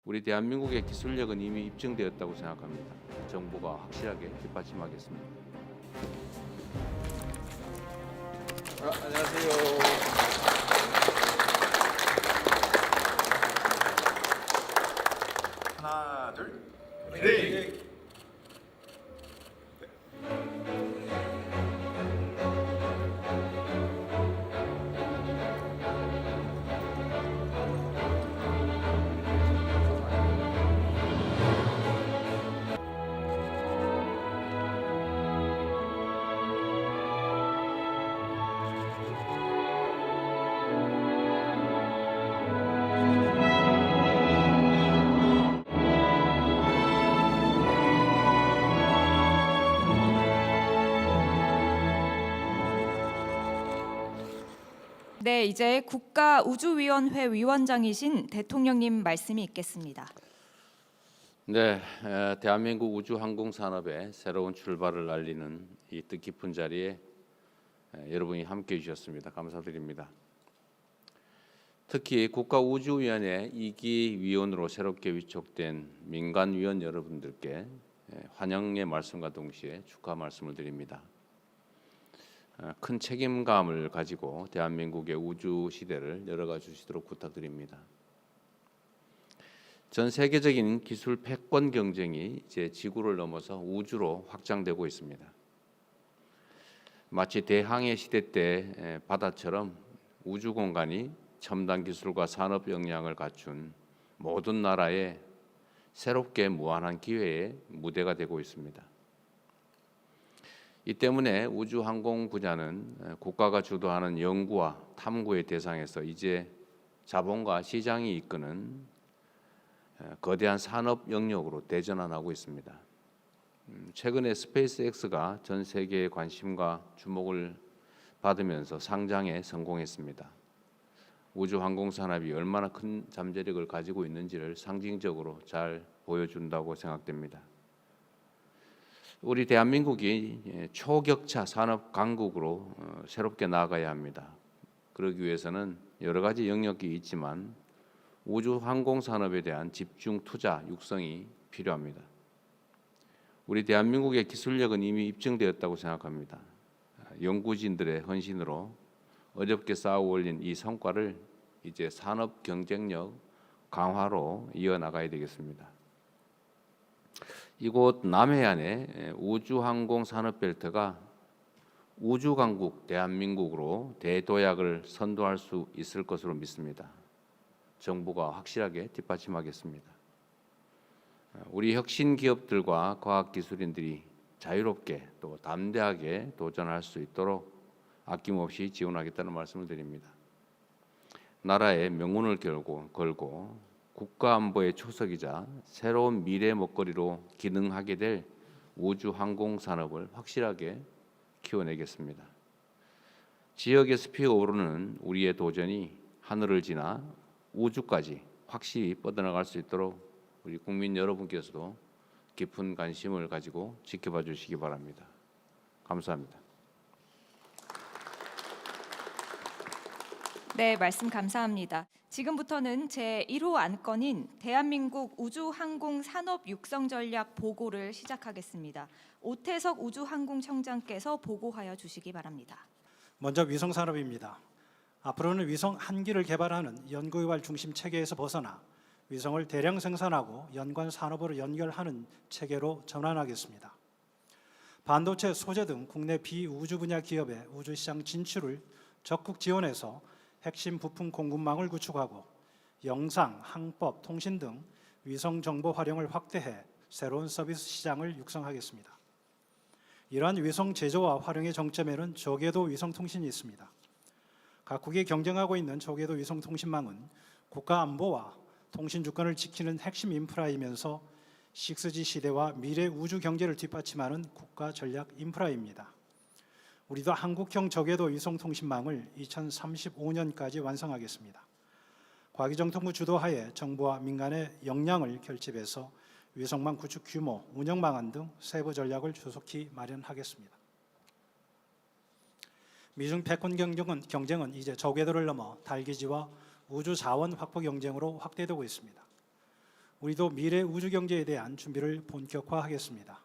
우리 대한민국의 기술력은 이미 입증되었다고 생각합니다. 정부가 확실하게 뒷받침하겠습니다. 안녕하세요. 하나, 둘, 네. 네, 이제 국가우주위원회 위원장이신 대통령님 말씀이 있겠습니다. 네, 대한민국 우주항공산업의 새로운 출발을 알리는 이 뜻깊은 자리에 여러분이 함께해 주셨습니다. 감사드립니다. 특히 국가우주위원회 2기 위원으로 새롭게 위촉된 민간위원 여러분들께 환영의 말씀과 동시에 축하 말씀을 드립니다. 큰 책임감을 가지고 대한민국의 우주 시대를 열어가 주시도록 부탁드립니다. 전 세계적인 기술 패권 경쟁이 이제 지구를 넘어서 우주로 확장되고 있습니다. 마치 대항해 시대 때 바다처럼 우주 공간이 첨단 기술과 산업 역량을 갖춘 모든 나라의 새롭게 무한한 기회의 무대가 되고 있습니다. 이 때문에 우주항공 분야는 국가가 주도하는 연구와 탐구의 대상에서 이제 자본과 시장이 이끄는 거대한 산업 영역으로 대전환하고 있습니다. 최근에 스페이스X가 전 세계의 관심과 주목을 받으면서 상장에 성공했습니다. 우주항공 산업이 얼마나 큰 잠재력을 가지고 있는지를 상징적으로 잘 보여준다고 생각됩니다. 우리 대한민국이 초격차 산업 강국으로 새롭게 나아가야 합니다. 그러기 위해서는 여러 가지 영역이 있지만 우주 항공 산업에 대한 집중 투자 육성이 필요합니다. 우리 대한민국의 기술력은 이미 입증되었다고 생각합니다. 연구진들의 헌신으로 어렵게 쌓아 올린 이 성과를 이제 산업 경쟁력 강화로 이어나가야 되겠습니다. 이곳 남해안의 우주항공 산업벨트가 우주강국 대한민국으로 대도약을 선도할 수 있을 것으로 믿습니다. 정부가 확실하게 뒷받침하겠습니다. 우리 혁신 기업들과 과학기술인들이 자유롭게 또 담대하게 도전할 수 있도록 아낌없이 지원하겠다는 말씀을 드립니다. 나라의 명운을 걸고 국가안보의 초석이자 새로운 미래 먹거리로 기능하게 될 우주항공 산업을 확실하게 키워내겠습니다. 지역에서 피어오르는 우리의 도전이 하늘을 지나 우주까지 확실히 뻗어나갈 수 있도록 우리 국민 여러분께서도 깊은 관심을 가지고 지켜봐 주시기 바랍니다. 감사합니다. 네, 말씀 감사합니다. 지금부터는 제1호 안건인 대한민국 우주항공산업 육성전략 보고를 시작하겠습니다. 오태석 우주항공청장께서 보고하여 주시기 바랍니다. 먼저 위성산업입니다. 앞으로는 위성 한 기를 개발하는 연구개발 중심 체계에서 벗어나 위성을 대량 생산하고 연관 산업으로 연결하는 체계로 전환하겠습니다. 반도체, 소재 등 국내 비우주 분야 기업의 우주시장 진출을 적극 지원해서 핵심 부품 공급망을 구축하고 영상, 항법, 통신 등 위성 정보 활용을 확대해 새로운 서비스 시장을 육성하겠습니다. 이러한 위성 제조와 활용의 정점에는 저궤도 위성통신이 있습니다. 각국이 경쟁하고 있는 저궤도 위성통신망은 국가 안보와 통신 주권을 지키는 핵심 인프라이면서 6G 시대와 미래 우주 경제를 뒷받침하는 국가 전략 인프라입니다. 우리도 한국형 저궤도 위성통신망을 2035년까지 완성하겠습니다. 과기정통부 주도하에 정부와 민간의 역량을 결집해서 위성망 구축 규모, 운영 방안 등 세부 전략을 조속히 마련하겠습니다. 미중 패권 경쟁은 이제 저궤도를 넘어 달기지와 우주 자원 확보 경쟁으로 확대되고 있습니다. 우리도 미래 우주 경제에 대한 준비를 본격화하겠습니다.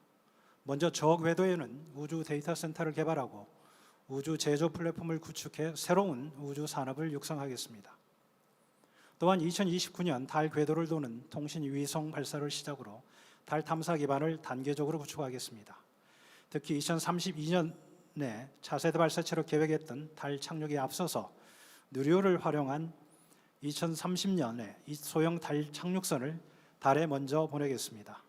먼저 저 궤도에는 우주 데이터 센터를 개발하고 우주 제조 플랫폼을 구축해 새로운 우주 산업을 육성하겠습니다. 또한 2029년 달 궤도를 도는 통신 위성 발사를 시작으로 달 탐사 기반을 단계적으로 구축하겠습니다. 특히 2032년에 차세대 발사체로 계획했던 달 착륙에 앞서서 누리호를 활용한 2030년에 소형 달 착륙선을 달에 먼저 보내겠습니다.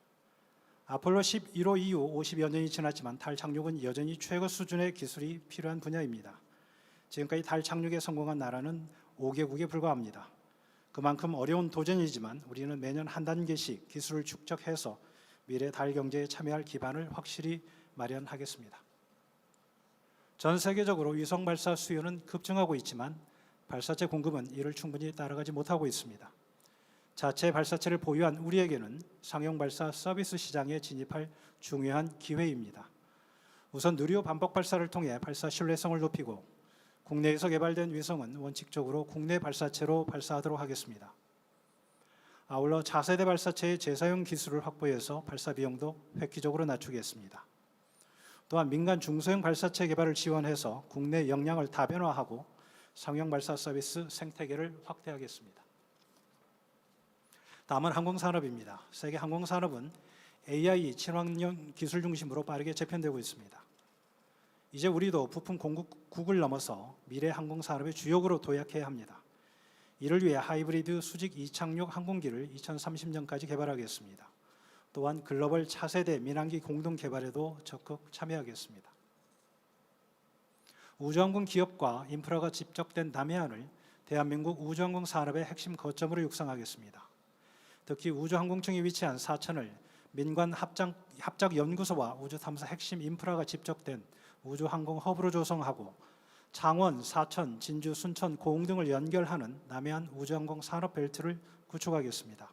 아폴로 11호 이후 50여 년이 지났지만 달 착륙은 여전히 최고 수준의 기술이 필요한 분야입니다. 지금까지 달 착륙에 성공한 나라는 5개국에 불과합니다. 그만큼 어려운 도전이지만 우리는 매년 한 단계씩 기술을 축적해서 미래 달 경제에 참여할 기반을 확실히 마련하겠습니다. 전 세계적으로 위성 발사 수요는 급증하고 있지만 발사체 공급은 이를 충분히 따라가지 못하고 있습니다. 자체 발사체를 보유한 우리에게는 상용 발사 서비스 시장에 진입할 중요한 기회입니다. 우선 누리호 반복 발사를 통해 발사 신뢰성을 높이고 국내에서 개발된 위성은 원칙적으로 국내 발사체로 발사하도록 하겠습니다. 아울러 차세대 발사체의 재사용 기술을 확보해서 발사 비용도 획기적으로 낮추겠습니다. 또한 민간 중소형 발사체 개발을 지원해서 국내 역량을 다변화하고 상용 발사 서비스 생태계를 확대하겠습니다. 다음은 항공산업입니다. 세계 항공산업은 AI 친환경 기술 중심으로 빠르게 재편되고 있습니다. 이제 우리도 부품 공급국을 넘어서 미래 항공산업의 주역으로 도약해야 합니다. 이를 위해 하이브리드 수직 이착륙 항공기를 2030년까지 개발하겠습니다. 또한 글로벌 차세대 민항기 공동 개발에도 적극 참여하겠습니다. 우주항공 기업과 인프라가 집적된 남해안을 대한민국 우주항공 산업의 핵심 거점으로 육성하겠습니다. 특히 우주항공청이 위치한 사천을 민관 합작연구소와 우주탐사 핵심 인프라가 집적된 우주항공 허브로 조성하고 창원, 사천, 진주, 순천, 고흥 등을 연결하는 남해안 우주항공 산업벨트를 구축하겠습니다.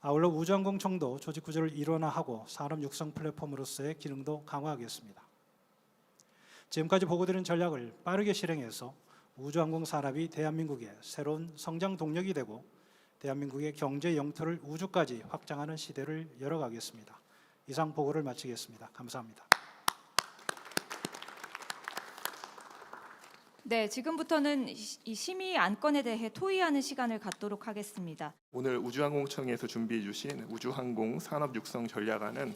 아울러 우주항공청도 조직구조를 일원화하고 산업 육성 플랫폼으로서의 기능도 강화하겠습니다. 지금까지 보고드린 전략을 빠르게 실행해서 우주항공 산업이 대한민국의 새로운 성장 동력이 되고 대한민국의 경제 영토를 우주까지 확장하는 시대를 열어가겠습니다. 이상 보고를 마치겠습니다. 감사합니다. 네, 지금부터는 이 심의 안건에 대해 토의하는 시간을 갖도록 하겠습니다. 오늘 우주항공청에서 준비해 주신 우주항공 산업 육성 전략안은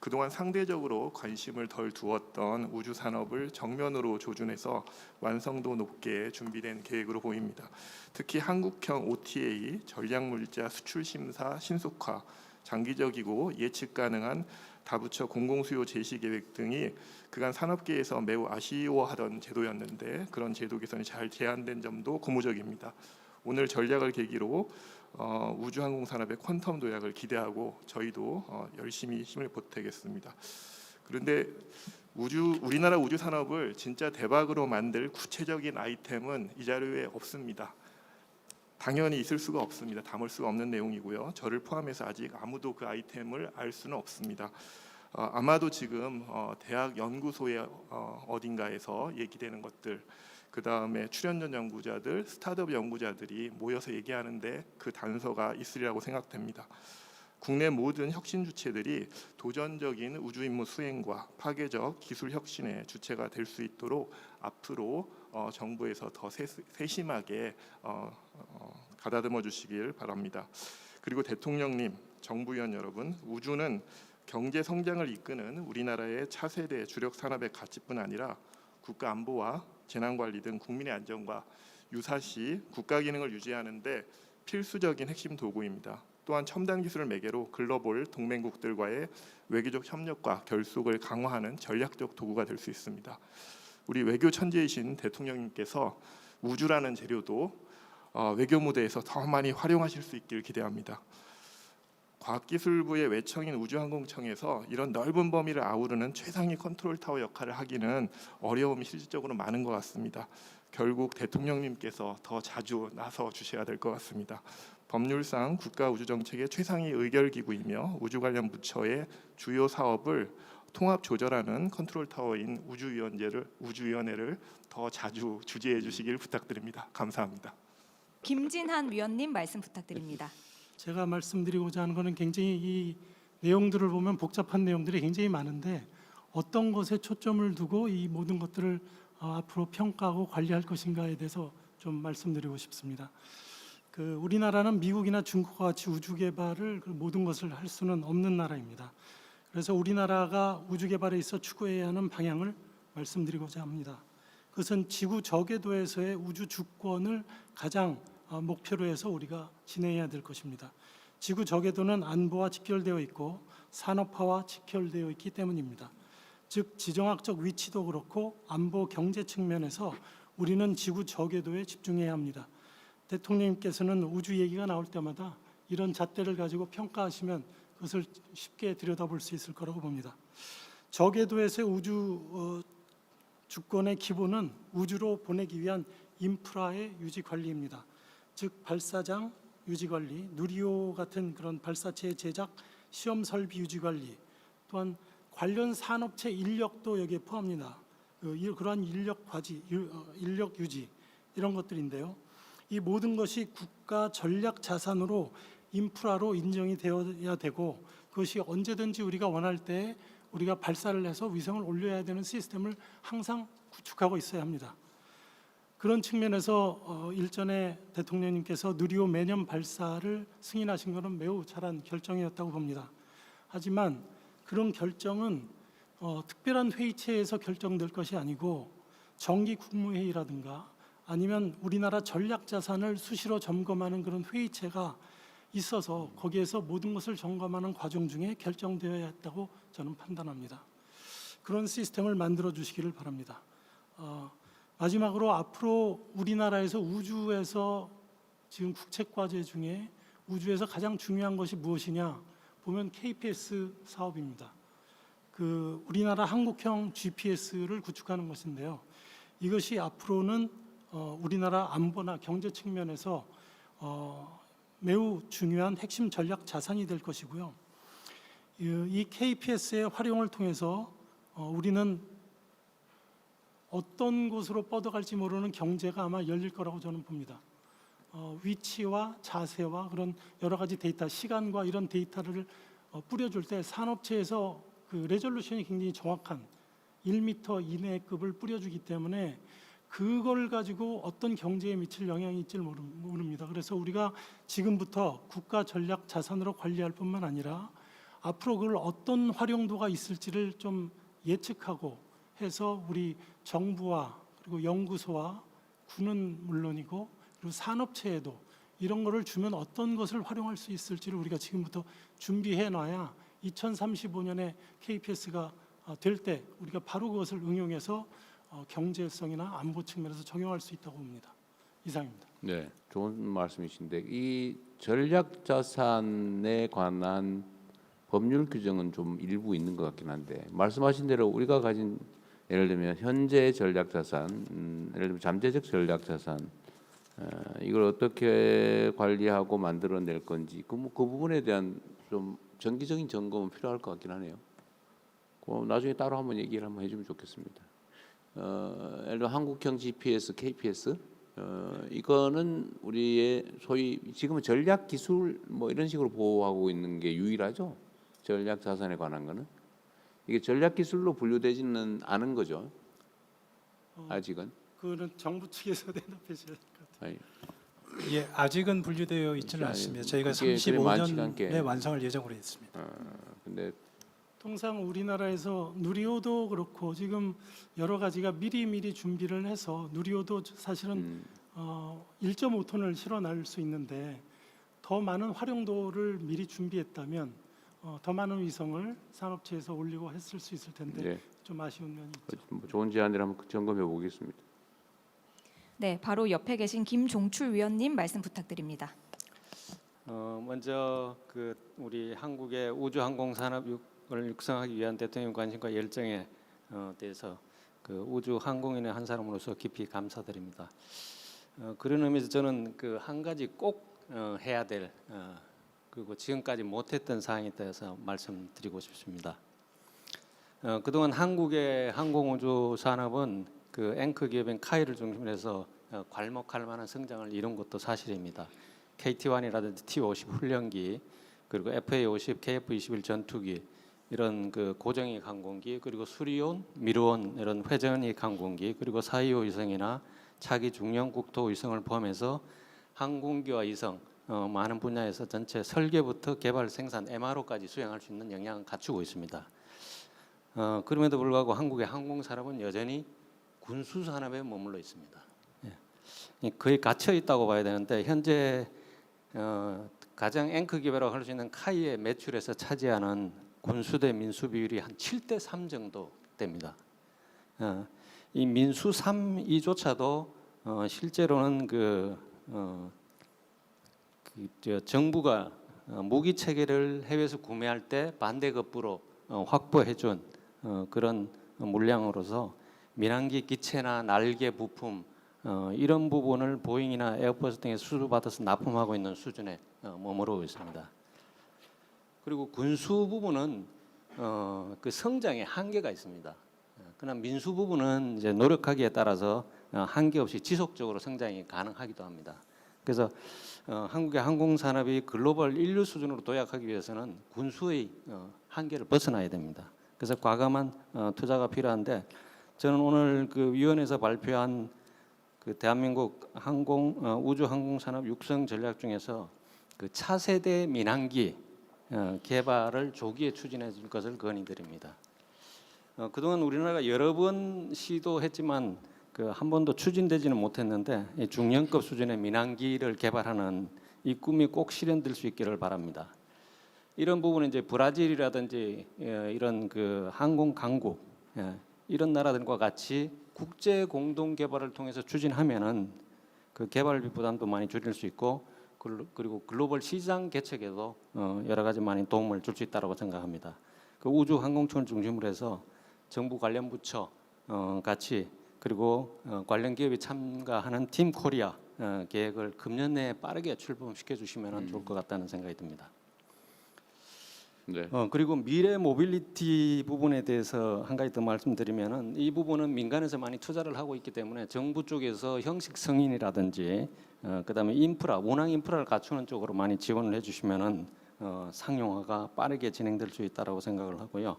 그동안 상대적으로 관심을 덜 두었던 우주 산업을 정면으로 조준해서 완성도 높게 준비된 계획으로 보입니다. 특히 한국형 OTA, 전략물자 수출 심사 신속화, 장기적이고 예측 가능한 다부처 공공수요 제시 계획 등이 그간 산업계에서 매우 아쉬워하던 제도였는데 그런 제도 개선이 잘 제안된 점도 고무적입니다. 오늘 전략을 계기로 우주항공 산업의 퀀텀 도약을 기대하고 저희도 열심히 힘을 보태겠습니다. 그런데 우리나라 우주 산업을 진짜 대박으로 만들 구체적인 아이템은 이 자료에 없습니다. 당연히 있을 수가 없습니다. 담을 수가 없는 내용이고요. 저를 포함해서 아직 아무도 그 아이템을 알 수는 없습니다. 아마도 지금 대학 연구소의 어딘가에서 얘기되는 것들, 그 다음에 출연전 연구자들, 스타트업 연구자들이 모여서 얘기하는데 그 단서가 있으리라고 생각됩니다. 국내 모든 혁신 주체들이 도전적인 우주 임무 수행과 파괴적 기술 혁신의 주체가 될 수 있도록 앞으로 정부에서 더 세심하게 가다듬어 주시길 바랍니다. 그리고 대통령님, 정부위원 여러분, 우주는 경제 성장을 이끄는 우리나라의 차세대 주력 산업의 가치뿐 아니라 국가 안보와 재난관리 등 국민의 안전과 유사시 국가 기능을 유지하는 데 필수적인 핵심 도구입니다. 또한 첨단 기술을 매개로 글로벌 동맹국들과의 외교적 협력과 결속을 강화하는 전략적 도구가 될 수 있습니다. 우리 외교 천재이신 대통령님께서 우주라는 재료도 외교 무대에서 더 많이 활용하실 수 있길 기대합니다. 과학기술부의 외청인 우주항공청에서 이런 넓은 범위를 아우르는 최상위 컨트롤 타워 역할을 하기는 어려움이 실질적으로 많은 것 같습니다. 결국 대통령님께서 더 자주 나서 주셔야 될 것 같습니다. 법률상 국가우주정책의 최상위 의결기구이며 우주 관련 부처의 주요 사업을 통합 조절하는 컨트롤 타워인 우주위원회를 더 자주 주재해 주시길 부탁드립니다. 감사합니다. 김진한 위원님 말씀 부탁드립니다. 제가 말씀드리고자 하는 것은 굉장히 이 내용들을 보면 복잡한 내용들이 굉장히 많은데 어떤 것에 초점을 두고 이 모든 것들을 앞으로 평가하고 관리할 것인가에 대해서 좀 말씀드리고 싶습니다. 우리나라는 미국이나 중국과 같이 우주 개발을 모든 것을 할 수는 없는 나라입니다. 그래서 우리나라가 우주 개발에 있어 추구해야 하는 방향을 말씀드리고자 합니다. 그것은 지구 저궤도에서의 우주 주권을 가장 목표로 해서 우리가 진행해야 될 것입니다. 지구 저궤도는 안보와 직결되어 있고 산업화와 직결되어 있기 때문입니다. 즉 지정학적 위치도 그렇고 안보 경제 측면에서 우리는 지구 저궤도에 집중해야 합니다. 대통령님께서는 우주 얘기가 나올 때마다 이런 잣대를 가지고 평가하시면 그것을 쉽게 들여다볼 수 있을 거라고 봅니다. 저궤도에서의 우주 주권의 기본은 우주로 보내기 위한 인프라의 유지 관리입니다. 즉 발사장 유지 관리, 누리호 같은 그런 발사체 제작, 시험 설비 유지 관리, 또한 관련 산업체 인력도 여기에 포함합니다. 그러한 인력 과지, 인력 유지 이런 것들인데요. 이 모든 것이 국가 전략 자산으로 인프라로 인정이 되어야 되고 그것이 언제든지 우리가 원할 때 우리가 발사를 해서 위성을 올려야 되는 시스템을 항상 구축하고 있어야 합니다. 그런 측면에서 일전에 대통령님께서 누리호 매년 발사를 승인하신 것은 매우 잘한 결정이었다고 봅니다. 하지만 그런 결정은 특별한 회의체에서 결정될 것이 아니고 정기 국무회의라든가 아니면 우리나라 전략 자산을 수시로 점검하는 그런 회의체가 있어서 거기에서 모든 것을 점검하는 과정 중에 결정되어야 했다고 저는 판단합니다. 그런 시스템을 만들어 주시기를 바랍니다. 마지막으로 앞으로 우리나라에서 우주에서 지금 국책과제 중에 우주에서 가장 중요한 것이 무엇이냐 보면 KPS 사업입니다. 우리나라 한국형 GPS를 구축하는 것인데요. 이것이 앞으로는 우리나라 안보나 경제 측면에서 매우 중요한 핵심 전략 자산이 될 것이고요. 이 KPS의 활용을 통해서 우리는 어떤 곳으로 뻗어갈지 모르는 경제가 아마 열릴 거라고 저는 봅니다. 위치와 자세와 그런 여러 가지 데이터, 시간과 이런 데이터를 뿌려줄 때 산업체에서 레졸루션이 굉장히 정확한 1m 이내의 급을 뿌려주기 때문에 그걸 가지고 어떤 경제에 미칠 영향이 있지를 모릅니다. 그래서 우리가 지금부터 국가 전략 자산으로 관리할 뿐만 아니라 앞으로 그걸 어떤 활용도가 있을지를 좀 예측하고 해서 우리 정부와 그리고 연구소와 군은 물론이고 그리고 산업체에도 이런 거를 주면 어떤 것을 활용할 수 있을지를 우리가 지금부터 준비해 놔야 2035년에 KPS가 될 때 우리가 바로 그것을 응용해서 경제성이나 안보 측면에서 적용할 수 있다고 봅니다. 이상입니다. 네, 좋은 말씀이신데 이 전략 자산에 관한 법률 규정은 좀 일부 있는 것 같긴 한데 말씀하신 대로 우리가 가진 예를 들면 현재 전략 자산, 예를 들면 잠재적 전략 자산 이걸 어떻게 관리하고 만들어낼 건지 그 부분에 대한 좀 정기적인 점검은 필요할 것 같긴 하네요. 나중에 따로 한번 얘기를 한번 해주면 좋겠습니다. 예를 들어 한국형 GPS, KPS 이거는 우리의 소위 지금은 전략 기술 뭐 이런 식으로 보호하고 있는 게 유일하죠. 전략 자산에 관한 거는 이게 전략 기술로 분류되지는 않은 거죠. 아직은. 그거는 정부 측에서 대답하셔야 될 것 같아요. 예, 아직은 분류되어 있지는 아니, 않습니다. 저희가 그게 많지가 않게. 35년에 완성을 예정으로 했습니다. 근데 통상 우리나라에서 누리호도 그렇고 지금 여러 가지가 미리 준비를 해서 누리호도 사실은 1.5톤을 실어날 수 있는데 더 많은 활용도를 미리 준비했다면 더 많은 위성을 산업체에서 올리고 했을 수 있을 텐데 네, 좀 아쉬운 면이 있죠. 뭐 좋은 제안을 한번 점검해 보겠습니다. 네, 바로 옆에 계신 김종출 위원님 말씀 부탁드립니다. 먼저 우리 한국의 우주항공 산업을 육성하기 위한 대통령 관심과 열정에 대해서 우주 항공인의 한 사람으로서 깊이 감사드립니다. 그런 의미에서 저는 한 가지 꼭 해야 될 그리고 지금까지 못했던 사항에 대해서 말씀드리고 싶습니다. 그동안 한국의 항공우주 산업은 앵커 기업인 카이를 중심으로 해서 괄목할 만한 성장을 이룬 것도 사실입니다. KT-1이라든지 T-50 훈련기, 그리고 FA-50, KF-21 전투기 이런 그 고정익 항공기, 그리고 수리온, 미르온 이런 회전익 항공기, 그리고 425 위성이나 차기 중형 국토 위성을 포함해서 항공기와 위성 많은 분야에서 전체 설계부터 개발, 생산, MRO까지 수행할 수 있는 역량을 갖추고 있습니다. 그럼에도 불구하고 한국의 항공 산업은 여전히 군수 산업에 머물러 있습니다. 예. 거의 갇혀 있다고 봐야 되는데 현재 가장 앵커 기업이라고 할 수 있는 카이의 매출에서 차지하는 군수 대 민수 비율이 한 7대 3 정도 됩니다. 이 민수 3이조차도 실제로는 정부가 무기 체계를 해외에서 구매할 때 반대급부로 확보해준 그런 물량으로서 민항기 기체나 날개 부품 이런 부분을 보잉이나 에어버스 등에 수주받아서 납품하고 있는 수준에 머무르고 있습니다. 그리고 군수 부분은 그 성장에 한계가 있습니다. 그러나 민수 부분은 이제 노력하기에 따라서 한계 없이 지속적으로 성장이 가능하기도 합니다. 그래서 한국의 항공 산업이 글로벌 인류 수준으로 도약하기 위해서는 군수의 한계를 벗어나야 됩니다. 그래서 과감한 투자가 필요한데 저는 오늘 그 위원회에서 발표한 그 대한민국 우주 항공 산업 육성 전략 중에서 그 차세대 민항기 개발을 조기에 추진해 줄 것을 건의드립니다. 그동안 우리나라가 여러 번 시도했지만 그 한 번도 추진되지는 못했는데 이 중형급 수준의 민항기를 개발하는 이 꿈이 꼭 실현될 수 있기를 바랍니다. 이런 부분은 이제 브라질이라든지 이런 그 항공 강국 이런 나라들과 같이 국제 공동 개발을 통해서 추진하면은 그 개발비 부담도 많이 줄일 수 있고 그리고 글로벌 시장 개척에도 여러 가지 많이 도움을 줄 수 있다고 생각합니다. 그 우주 항공청을 중심으로 해서 정부 관련 부처 같이 그리고 관련 기업이 참가하는 팀 코리아 계획을 금년 내에 빠르게 출범시켜 주시면 좋을 것 같다는 생각이 듭니다. 네. 그리고 미래 모빌리티 부분에 대해서 한 가지 더 말씀드리면은 이 부분은 민간에서 많이 투자를 하고 있기 때문에 정부 쪽에서 형식 승인이라든지 그다음에 인프라, 운항 인프라를 갖추는 쪽으로 많이 지원을 해주시면은 상용화가 빠르게 진행될 수 있다라고 생각을 하고요.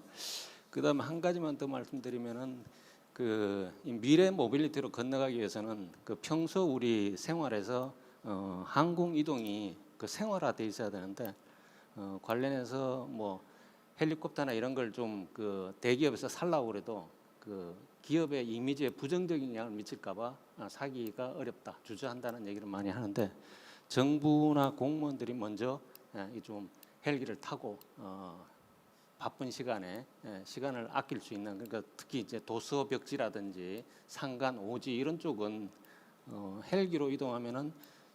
그다음에 한 가지만 더 말씀드리면은 그 미래 모빌리티로 건너가기 위해서는 그 평소 우리 생활에서 항공 이동이 그 생활화돼 있어야 되는데 관련해서 뭐 헬리콥터나 이런 걸 좀 그 대기업에서 살라고 그래도 그 기업의 이미지에 부정적인 영향을 미칠까봐 사기가 어렵다, 주저한다는 얘기를 많이 하는데 정부나 공무원들이 먼저 좀 헬기를 타고 바쁜 시간에 시간을 아낄 수 있는 그러니까 특히 이제 도서 벽지라든지 산간 오지 이런 쪽은 헬기로 이동하면은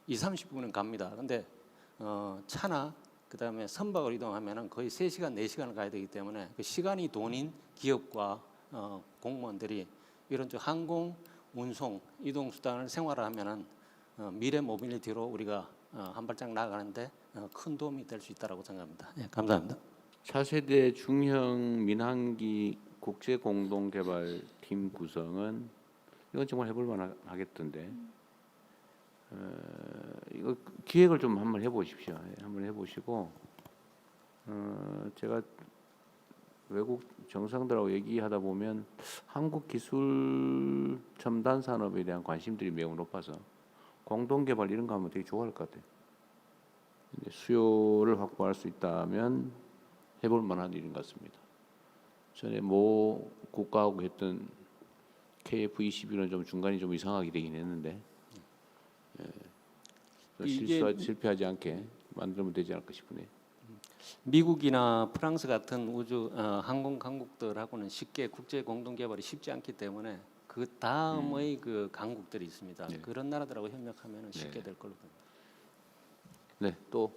2~30분은 갑니다. 근데 차나 그다음에 선박으로 이동하면은 거의 3시간, 4시간을 가야 되기 때문에 그 시간이 돈인 기업과 공무원들이 이런 쪽 항공 운송 이동 수단을 생활화하면은 미래 모빌리티로 우리가 한 발짝 나아가는데 큰 도움이 될 수 있다라고 생각합니다. 예, 감사합니다. 차세대 중형 민항기 국제 공동 개발 팀 구성은 이건 정말 해볼 만하겠던데 이거 기획을 좀 한번 해보십시오. 한번 해보시고 제가 외국 정상들하고 얘기하다 보면 한국 기술 첨단 산업에 대한 관심들이 매우 높아서 공동 개발 이런 거 하면 되게 좋아할 것 같아요. 수요를 확보할 수 있다면 해볼 만한 일인 것 같습니다. 전에 모 국가하고 했던 KF-21은 좀 중간이 좀 이상하게 되긴 했는데 실패하지 않게 만들면 되지 않을까 싶으네요. 미국이나 프랑스 같은 우주 항공 강국들하고는 쉽게 국제 공동 개발이 쉽지 않기 때문에 그 다음의 그 강국들이 있습니다. 네. 그런 나라들하고 협력하면 쉽게 될 걸로 봅니다. 네, 또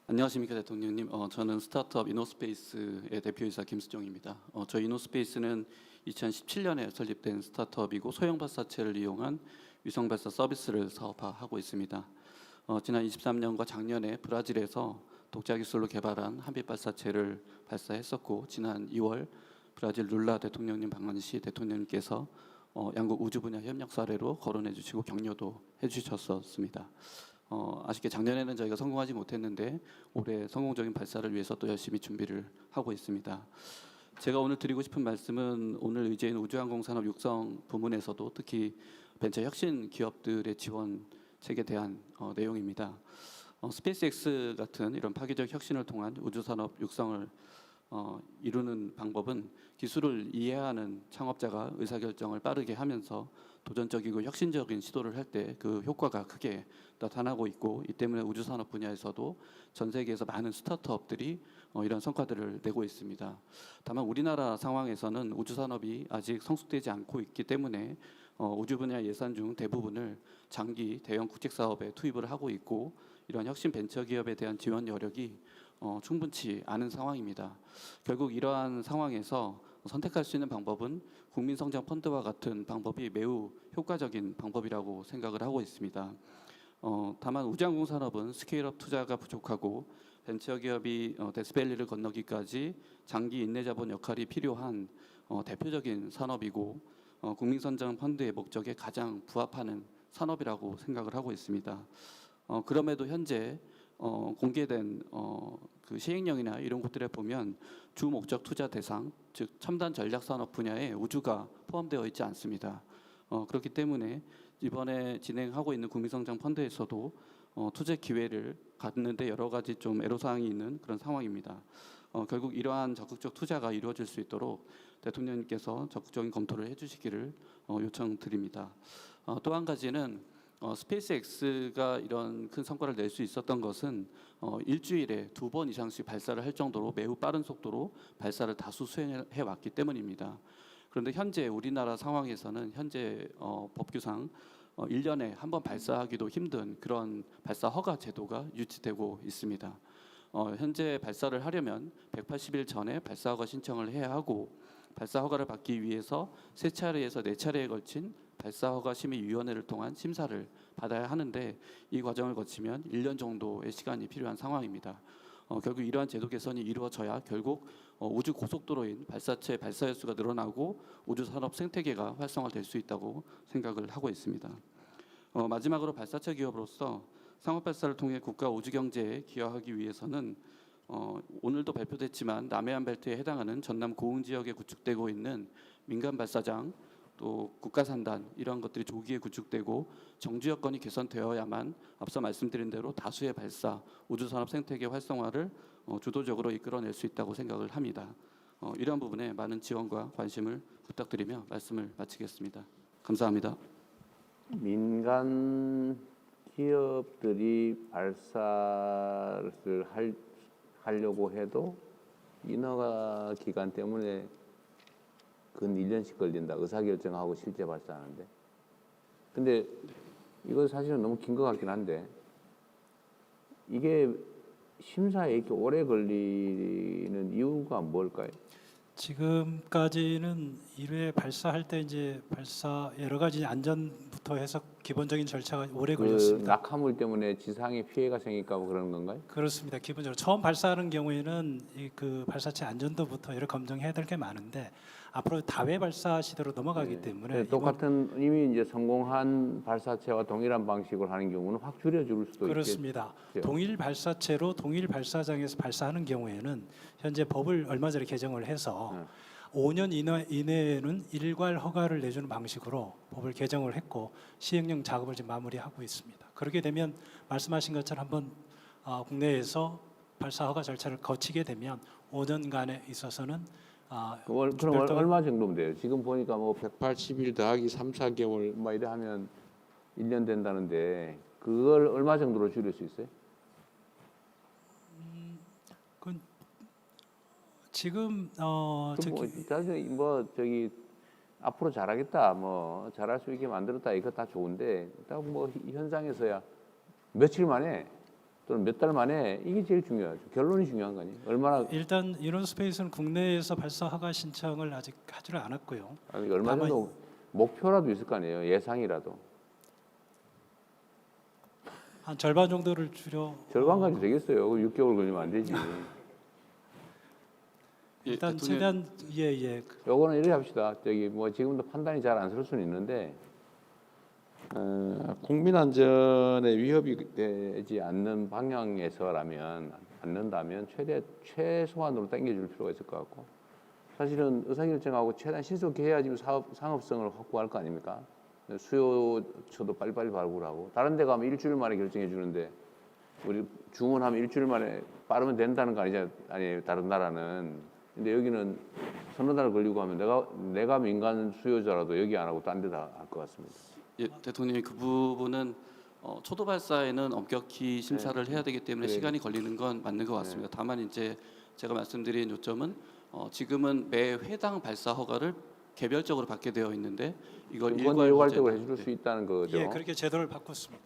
안녕하십니까 대통령님. 저는 스타트업 이노스페이스의 대표이사 김수정입니다. 저희 이노스페이스는 2017년에 설립된 스타트업이고 소형 발사체를 이용한 위성 발사 서비스를 사업화하고 있습니다. 지난 23년과 작년에 브라질에서 독자 기술로 개발한 한빛 발사체를 발사했었고 지난 2월 브라질 룰라 대통령님 방한 시 대통령님께서 양국 우주 분야 협력 사례로 거론해 주시고 격려도 해주셨었습니다. 아쉽게 작년에는 저희가 성공하지 못했는데 올해 성공적인 발사를 위해서 또 열심히 준비를 하고 있습니다. 제가 오늘 드리고 싶은 말씀은 오늘 의제인 우주항공 산업 육성 부문에서도 특히 벤처 혁신 기업들의 지원책에 대한 내용입니다. 스페이스X 같은 이런 파괴적 혁신을 통한 우주 산업 육성을 이루는 방법은 기술을 이해하는 창업자가 의사결정을 빠르게 하면서 도전적이고 혁신적인 시도를 할 때 그 효과가 크게 나타나고 있고, 이 때문에 우주 산업 분야에서도 전 세계에서 많은 스타트업들이 이런 성과들을 내고 있습니다. 다만 우리나라 상황에서는 우주 산업이 아직 성숙되지 않고 있기 때문에 우주 분야 예산 중 대부분을 장기 대형 국책 사업에 투입을 하고 있고, 이런 혁신 벤처 기업에 대한 지원 여력이 충분치 않은 상황입니다. 결국 이러한 상황에서 선택할 수 있는 방법은 국민성장펀드와 같은 방법이 매우 효과적인 방법이라고 생각을 하고 있습니다. 다만 우주항공 산업은 스케일업 투자가 부족하고 벤처기업이 데스밸리를 건너기까지 장기 인내자본 역할이 필요한 대표적인 산업이고 국민성장펀드의 목적에 가장 부합하는 산업이라고 생각을 하고 있습니다. 그럼에도 현재 공개된 그 시행령이나 이런 곳들에 보면 주 목적 투자 대상, 즉 첨단 전략 산업 분야에 우주가 포함되어 있지 않습니다. 그렇기 때문에 이번에 진행하고 있는 국민성장 펀드에서도 투자 기회를 갖는데 여러 가지 좀 애로사항이 있는 그런 상황입니다. 결국 이러한 적극적 투자가 이루어질 수 있도록 대통령님께서 적극적인 검토를 해주시기를 요청드립니다. 또 한 가지는 스페이스X가 이런 큰 성과를 낼 수 있었던 것은 일주일에 2번 이상씩 발사를 할 정도로 매우 빠른 속도로 발사를 다수 수행해 왔기 때문입니다. 그런데 현재 우리나라 상황에서는 현재 법규상 1년에 한 번 발사하기도 힘든 그런 발사 허가 제도가 유지되고 있습니다. 현재 발사를 하려면 180일 전에 발사 허가 신청을 해야 하고, 발사 허가를 받기 위해서 3차례에서 4차례에 걸친 발사 허가 심의위원회를 통한 심사를 받아야 하는데, 이 과정을 거치면 1년 정도의 시간이 필요한 상황입니다. 결국 이러한 제도 개선이 이루어져야 결국 우주 고속도로인 발사체 발사 횟수가 늘어나고 우주 산업 생태계가 활성화될 수 있다고 생각을 하고 있습니다. 마지막으로 발사체 기업으로서 상업 발사를 통해 국가 우주 경제에 기여하기 위해서는 오늘도 발표됐지만 남해안 벨트에 해당하는 전남 고흥 지역에 구축되고 있는 민간 발사장, 또 국가산단, 이런 것들이 조기에 구축되고 정주 여건이 개선되어야만 앞서 말씀드린 대로 다수의 발사, 우주산업 생태계 활성화를 주도적으로 이끌어낼 수 있다고 생각을 합니다. 이러한 부분에 많은 지원과 관심을 부탁드리며 말씀을 마치겠습니다. 감사합니다. 민간 기업들이 발사를 하려고 해도 인허가 기간 때문에 근 1년씩 걸린다. 의사결정하고 실제 발사하는데. 근데 이거 사실은 너무 긴 것 같긴 한데, 이게 심사에 이렇게 오래 걸리는 이유가 뭘까요? 지금까지는 1회 발사할 때 이제 발사 여러 가지 안전부터 해서 기본적인 절차가 오래 걸렸습니다. 낙하물 때문에 지상에 피해가 생길까 봐 그러는 건가요? 그렇습니다. 기본적으로 처음 발사하는 경우에는 그 발사체 안전도부터 여러 검증해야 될 게 많은데, 앞으로 다회 발사 시대로 넘어가기 때문에 똑같은 이미 이제 성공한 발사체와 동일한 방식으로 하는 경우는 확 줄여줄 수도 그렇습니다. 있겠죠. 동일 발사체로 동일 발사장에서 발사하는 경우에는 현재 법을 얼마 전에 개정을 해서 5년 이내에는 일괄 허가를 내주는 방식으로 법을 개정을 했고 시행령 작업을 지금 마무리하고 있습니다. 그렇게 되면 말씀하신 것처럼 한번 국내에서 발사 허가 절차를 거치게 되면 5년간에 있어서는 그럼 별도로- 얼마 정도면 돼요? 지금 보니까 뭐 180일 더하기 3, 4개월 막 이래 하면 1년 된다는데, 그걸 얼마 정도로 줄일 수 있어요? 지금 저기 앞으로 잘하겠다, 뭐 잘할 수 있게 만들었다, 이거 다 좋은데 딱 뭐 현장에서야 며칠 만에 또는 몇 달 만에 이게 제일 중요하죠. 결론이 중요한 거 아니에요? 얼마나 일단 이론스페이스는 국내에서 발사 허가 신청을 아직 하지를 않았고요. 아니, 얼마 다만- 정도 목표라도 있을 거 아니에요? 예상이라도 한 절반 정도를 줄여 절반까지 되겠어요. 6개월 걸리면 안 되지. 일단 대통령- 최대한 예. 요거는 이렇게 합시다. 저기 뭐 지금도 판단이 잘 안 설 수는 있는데 국민 안전에 위협이 되지 않는 방향에서라면 않는다면 최소한으로 당겨줄 필요가 있을 것 같고, 사실은 의사결정하고 최대한 신속히 해야지 상업성을 확보할 거 아닙니까? 수요처도 빨리빨리 발굴하고, 다른 데 가면 일주일 만에 결정해 주는데 우리 주문하면 일주일 만에 빠르면 된다는 거 아니에요, 다른 나라는. 근데 여기는 서너 달 걸리고 하면 내가 민간 수요자라도 여기 안 하고 딴 데다 할 것 같습니다. 예, 대통령이 그 부분은 초도 발사에는 엄격히 심사를 해야 되기 때문에 네. 시간이 걸리는 건 맞는 것 같습니다. 다만 이제 제가 말씀드린 요점은 지금은 매 회당 발사 허가를 개별적으로 받게 되어 있는데 이걸 일괄적으로 해줄 수 있다는 거죠. 예, 그렇게 제도를 바꿨습니다.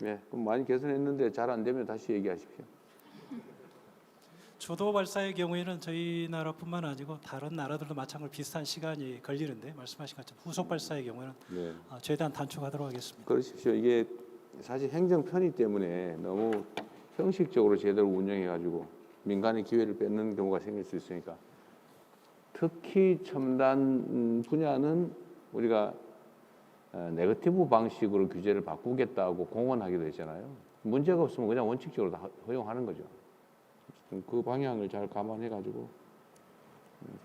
네, 그럼 많이 개선했는데 잘 안 되면 다시 얘기하십시오. 초도 발사의 경우에는 저희 나라뿐만 아니고 다른 나라들도 마찬가지로 비슷한 시간이 걸리는데, 말씀하신 것처럼 후속 발사의 경우에는 네, 최대한 단축하도록 하겠습니다. 그러십시오. 이게 사실 행정 편의 때문에 너무 형식적으로 제대로 운영해가지고 민간의 기회를 뺏는 경우가 생길 수 있으니까, 특히 첨단 분야는 우리가 네거티브 방식으로 규제를 바꾸겠다고 공언하기도 했잖아요. 문제가 없으면 그냥 원칙적으로 다 허용하는 거죠. 그 방향을 잘 감안해가지고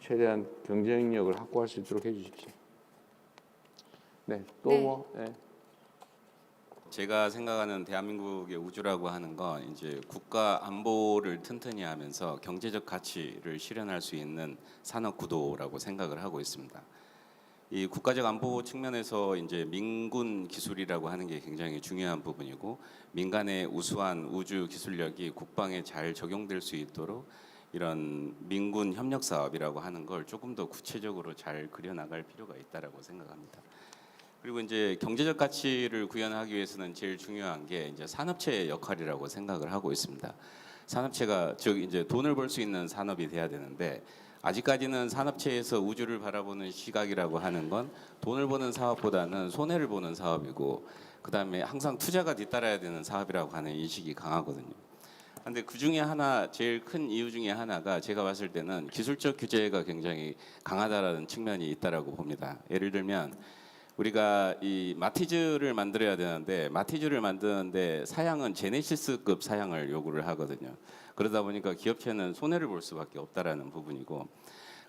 최대한 경쟁력을 확보할 수 있도록 해주십시오. 네, 또 네. 뭐? 네. 제가 생각하는 대한민국의 우주라고 하는 건 이제 국가 안보를 튼튼히 하면서 경제적 가치를 실현할 수 있는 산업 구도라고 생각을 하고 있습니다. 이 국가적 안보 측면에서 이제 민군 기술이라고 하는 게 굉장히 중요한 부분이고, 민간의 우수한 우주 기술력이 국방에 잘 적용될 수 있도록 이런 민군 협력 사업이라고 하는 걸 조금 더 구체적으로 잘 그려나갈 필요가 있다라고 생각합니다. 그리고 이제 경제적 가치를 구현하기 위해서는 제일 중요한 게 이제 산업체의 역할이라고 생각을 하고 있습니다. 산업체가 즉 이제 돈을 벌 수 있는 산업이 돼야 되는데, 아직까지는 산업체에서 우주를 바라보는 시각이라고 하는 건 돈을 버는 사업보다는 손해를 보는 사업이고, 그다음에 항상 투자가 뒤따라야 되는 사업이라고 하는 인식이 강하거든요. 근데 그 중에 하나, 제일 큰 이유 중에 하나가 제가 봤을 때는 기술적 규제가 굉장히 강하다라는 측면이 있다라고 봅니다. 예를 들면 우리가 이 마티즈를 만들어야 되는데, 마티즈를 만드는데 사양은 제네시스급 사양을 요구를 하거든요. 그러다 보니까 기업체는 손해를 볼 수밖에 없다라는 부분이고,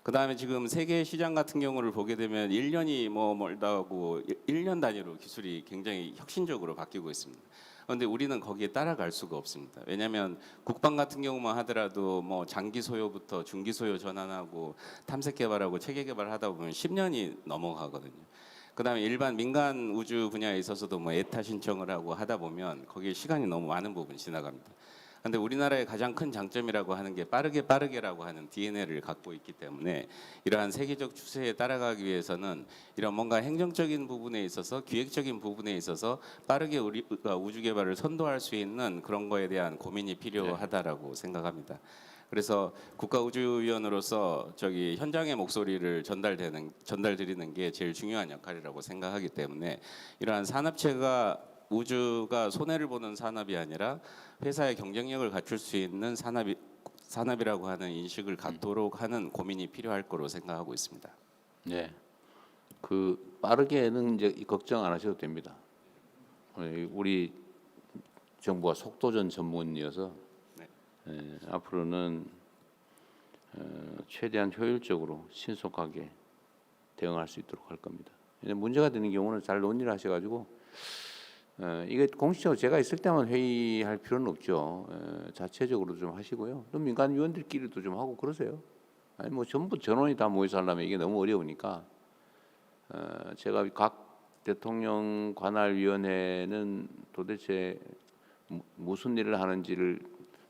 그다음에 지금 세계 시장 같은 경우를 보게 되면 1년이 멀다 하고 1년 단위로 기술이 굉장히 혁신적으로 바뀌고 있습니다. 그런데 우리는 거기에 따라갈 수가 없습니다. 왜냐하면 국방 같은 경우만 하더라도 뭐 장기 소요부터 중기 소요 전환하고 탐색 개발하고 체계 개발하다 보면 10년이 넘어가거든요. 그다음에 일반 민간 우주 분야에 있어서도 뭐 에타 신청을 하고 하다 보면 거기에 시간이 너무 많은 부분이 지나갑니다. 그런데 우리나라의 가장 큰 장점이라고 하는 게 빠르게라고 하는 DNA를 갖고 있기 때문에, 이러한 세계적 추세에 따라가기 위해서는 이런 뭔가 행정적인 부분에 있어서, 기획적인 부분에 있어서 빠르게 우리가 우주 개발을 선도할 수 있는 그런 거에 대한 고민이 필요하다라고 생각합니다. 그래서 국가우주위원으로서 현장의 목소리를 전달드리는 게 제일 중요한 역할이라고 생각하기 때문에, 이러한 산업체가 우주가 손해를 보는 산업이 아니라 회사의 경쟁력을 갖출 수 있는 산업이라고 하는 인식을 갖도록 하는 고민이 필요할 거로 생각하고 있습니다. 네, 그 빠르게는 이제 걱정 안 하셔도 됩니다. 우리 정부가 속도전 전문이어서 앞으로는 최대한 효율적으로 신속하게 대응할 수 있도록 할 겁니다. 문제가 되는 경우는 잘 논의를 하셔가지고, 이게 공식적으로 제가 있을 때만 회의할 필요는 없죠. 자체적으로 좀 하시고요. 또 민간 위원들끼리도 좀 하고 그러세요. 아니 뭐 전부 전원이 다 모여서 하려면 이게 너무 어려우니까, 제가 각 대통령 관할 위원회는 도대체 무슨 일을 하는지를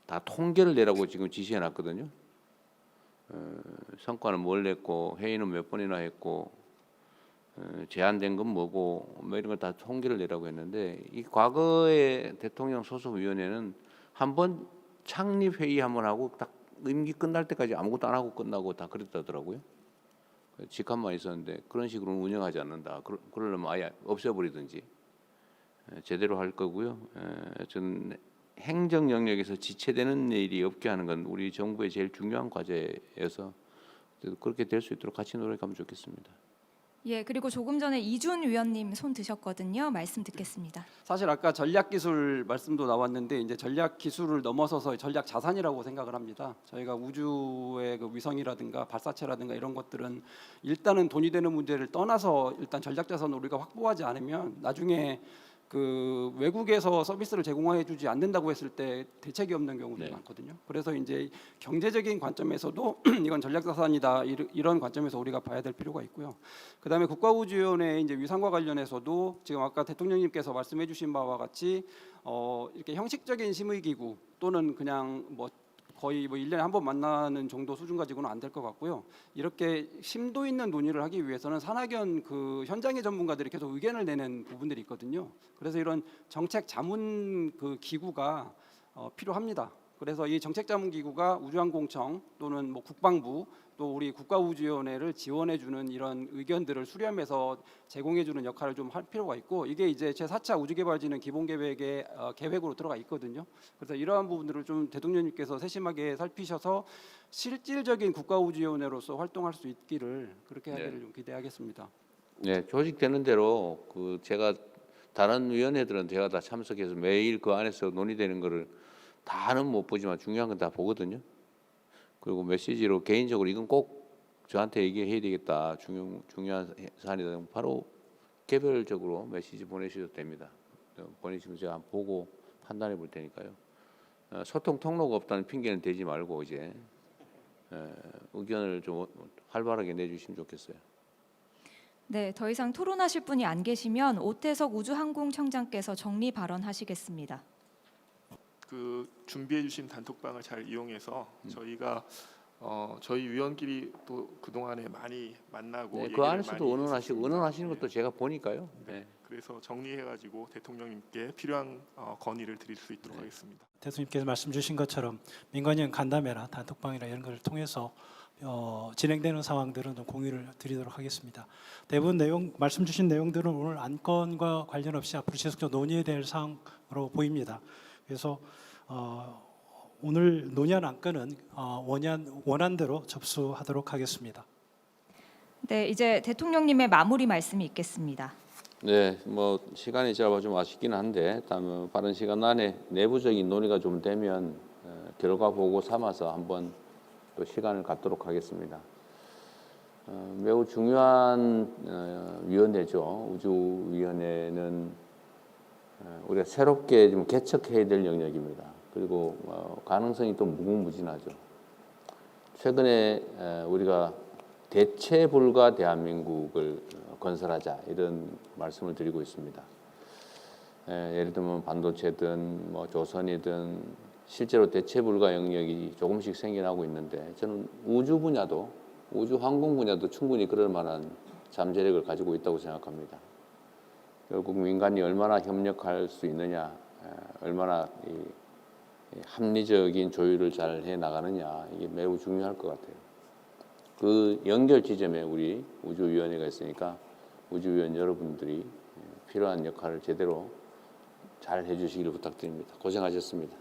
다 통계를 내라고 지금 지시해 놨거든요. 성과는 뭘 냈고, 회의는 몇 번이나 했고, 제안된 건 뭐고, 뭐 이런 걸 다 통계를 내라고 했는데, 이 과거의 대통령 소속 위원회는 한 번 창립 회의 한번 하고 딱 임기 끝날 때까지 아무것도 안 하고 끝나고 다 그랬다더라고요. 직함만 있었는데 그런 식으로는 운영하지 않는다. 그러려면 아예 없애버리든지 제대로 할 거고요. 저는 행정 영역에서 지체되는 일이 없게 하는 건 우리 정부의 제일 중요한 과제여서 그렇게 될 수 있도록 같이 노력하면 좋겠습니다. 예, 그리고 조금 전에 이준 위원님 손 드셨거든요. 말씀 듣겠습니다. 사실 아까 전략 기술 말씀도 나왔는데 이제 전략 기술을 넘어서서 전략 자산이라고 생각을 합니다. 저희가 우주의 그 위성이라든가 발사체라든가 이런 것들은 일단은 돈이 되는 문제를 떠나서 일단 전략 자산을 우리가 확보하지 않으면 나중에 그 외국에서 서비스를 제공해주지 않는다고 했을 때 대책이 없는 경우들이 네. 많거든요. 그래서 이제 경제적인 관점에서도 이건 전략 자산이다 이런 관점에서 우리가 봐야 될 필요가 있고요. 그다음에 국가우주위원회 이제 위상과 관련해서도 지금 아까 대통령님께서 말씀해주신 바와 같이 이렇게 형식적인 심의기구 또는 그냥 뭐 거의 뭐 1년에 한 번 만나는 정도 수준 가지고는 안 될 것 같고요. 이렇게 심도 있는 논의를 하기 위해서는 산학연 그 현장의 전문가들이 계속 의견을 내는 부분들이 있거든요. 그래서 이런 정책 자문 그 기구가 필요합니다. 그래서 이 정책 자문 기구가 우주항공청 또는 뭐 국방부 또 우리 국가우주위원회를 지원해주는 이런 의견들을 수렴해서 제공해주는 역할을 좀 할 필요가 있고 이게 이제 제4차 우주개발진흥 기본계획의 계획으로 들어가 있거든요. 그래서 이러한 부분들을 좀 대통령님께서 세심하게 살피셔서 실질적인 국가우주위원회로서 활동할 수 있기를 그렇게 하기를 좀 기대하겠습니다. 네, 조직되는 대로 그 제가 다른 위원회들은 제가 다 참석해서 매일 그 안에서 논의되는 거를 다는 못 보지만 중요한 건 다 보거든요. 그리고 메시지로 개인적으로 이건 꼭 저한테 얘기해야 되겠다. 중요한 사안이다. 바로 개별적으로 메시지 보내셔도 됩니다. 보내시면 제가 한번 보고 판단해 볼 테니까요. 소통 통로가 없다는 핑계는 대지 말고 이제 의견을 좀 활발하게 내주시면 좋겠어요. 네, 더 이상 토론하실 분이 안 계시면 오태석 우주항공청장께서 정리 발언하시겠습니다. 그 준비해 주신 단톡방을 잘 이용해서 저희가 저희 위원끼리 또 그동안에 많이 만나고 네, 그 얘기를 안에서도 많이 의논하시고 했었습니다. 의논하시는 네. 것도 제가 보니까요. 네. 그래서 정리해가지고 대통령님께 필요한 건의를 드릴 수 있도록 네. 하겠습니다. 대통령께서 말씀 주신 것처럼 민관형 간담회나 단톡방이나 이런 것을 통해서 진행되는 상황들은 좀 공유를 드리도록 하겠습니다. 대부분 내용 말씀 주신 내용들은 오늘 안건과 관련 없이 앞으로 지속적으로 논의해야 될 사항으로 보입니다. 그래서 오늘 논의한 안건은 원안대로 접수하도록 하겠습니다. 네, 이제 대통령님의 마무리 말씀이 있겠습니다. 네, 뭐 시간이 짧아 좀 아쉽긴 한데, 다음 빠른 시간 안에 내부적인 논의가 좀 되면 결과 보고 삼아서 한번 또 시간을 갖도록 하겠습니다. 매우 중요한 위원회죠. 우주위원회는 우리가 새롭게 좀 개척해야 될 영역입니다. 그리고 가능성이 또 무궁무진하죠. 최근에 우리가 대체 불가 대한민국을 건설하자 이런 말씀을 드리고 있습니다. 예를 들면 반도체든 뭐 조선이든 실제로 대체 불가 영역이 조금씩 생겨나고 있는데 저는 우주 분야도 우주 항공 분야도 충분히 그럴 만한 잠재력을 가지고 있다고 생각합니다. 결국 민간이 얼마나 협력할 수 있느냐, 얼마나 이 합리적인 조율을 잘 해 나가느냐 이게 매우 중요할 것 같아요. 그 연결 지점에 우리 우주위원회가 있으니까 우주위원 여러분들이 필요한 역할을 제대로 잘 해주시기를 부탁드립니다. 고생하셨습니다.